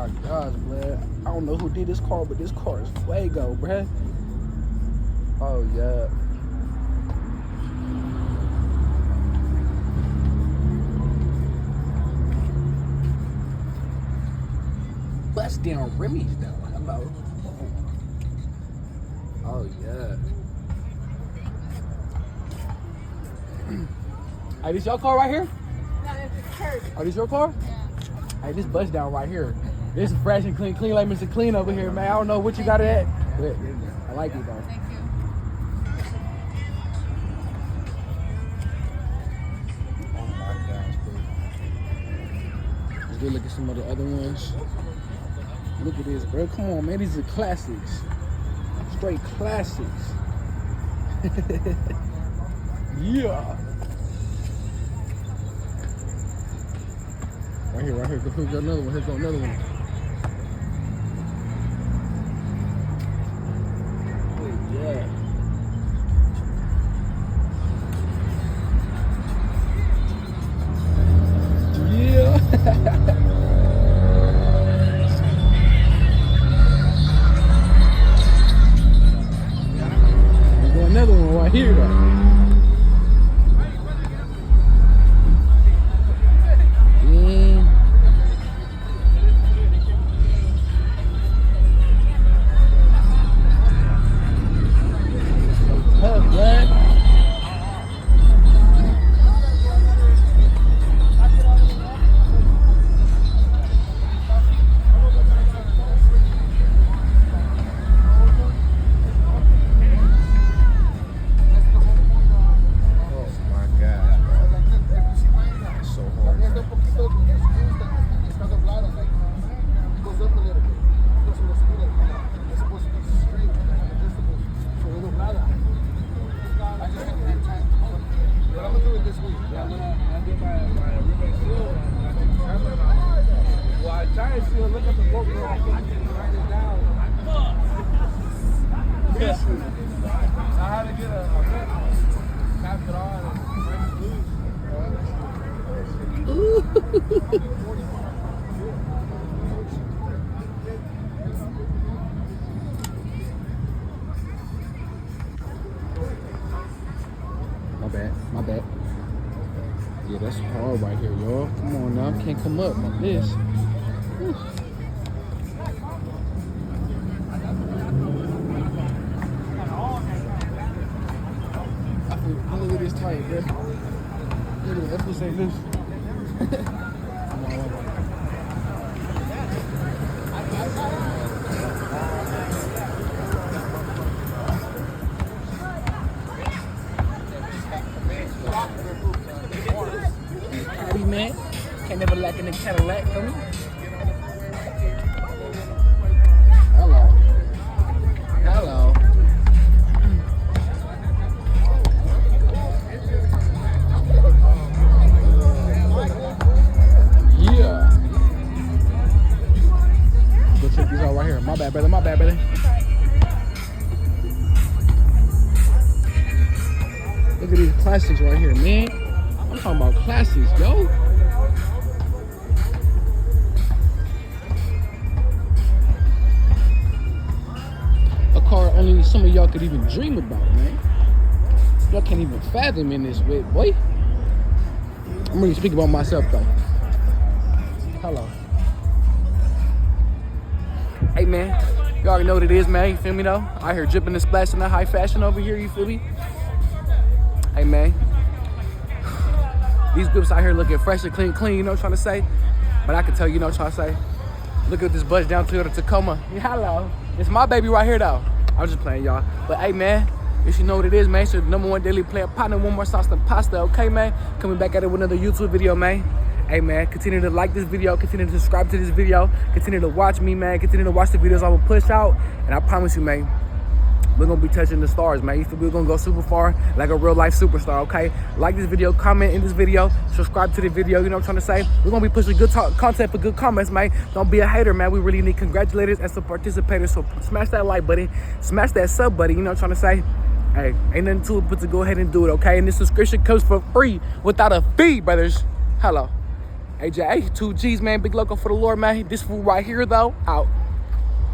my gosh, man. I don't know who did this car, but this car is fuego, bruh. Oh, yeah. Bust down Remy's, though. Hello. Oh, yeah. Hey, this your car right here? No, it's hers. Oh, this your car? Yeah. Hey, this bust down right here. This is fresh and clean like Mr. Clean over here, man. I don't know what you got it at, but I like it, though. Thank you. Oh, my gosh, bro. Let's go look at some of the other ones. Look at this, bro. Come on, man. These are classics. Straight classics. Yeah. Right here. Here go another one. Here go another one. Oh, yeah. Yeah. Another one right here, though. My bad. Yeah, that's hard right here, y'all. Come on now, can't come up like this. Whew. Look at this tight, bro. Look at that. Let's say this. Man, can't never lack in the Cadillac for me. Hello. Yeah. Go check these out right here. My bad, brother. Look at these classics right here, man. I'm talking about classics, yo. A car only some of y'all could even dream about, man. Y'all can't even fathom in this way, boy. I'm really speaking about myself, though. Hello. Hey, man. You already know what it is, man. You feel me, though? Out here dripping and splashing the high fashion over here, you feel me? Hey, man. These whips out here looking fresh and clean, you know what I'm trying to say? But I can tell you, know what I'm trying to say? Look at this bus down to the Tacoma. Yeah, hello. It's my baby right here, though. I'm just playing, y'all. But, hey, man, if you know what it is, man, it's your #1 daily player partner, one more sauce than pasta, okay, man? Coming back at it with another YouTube video, man. Hey, man, continue to like this video, continue to subscribe to this video, continue to watch me, man, continue to watch the videos I will push out, and I promise you, man, we're gonna be touching the stars, man. You feel me? We're gonna go super far like a real life superstar, okay? Like this video, comment in this video, subscribe to the video, you know what I'm trying to say? We're gonna be pushing good content for good comments, man. Don't be a hater, man. We really need congratulators and some participators. So smash that like button, smash that sub button, you know what I'm trying to say? Hey, ain't nothing to it but to go ahead and do it, okay? And this subscription comes for free without a fee, brothers. Hello. AJ, 2 G's, man. Big loco for the Lord, man. This fool right here, though, out.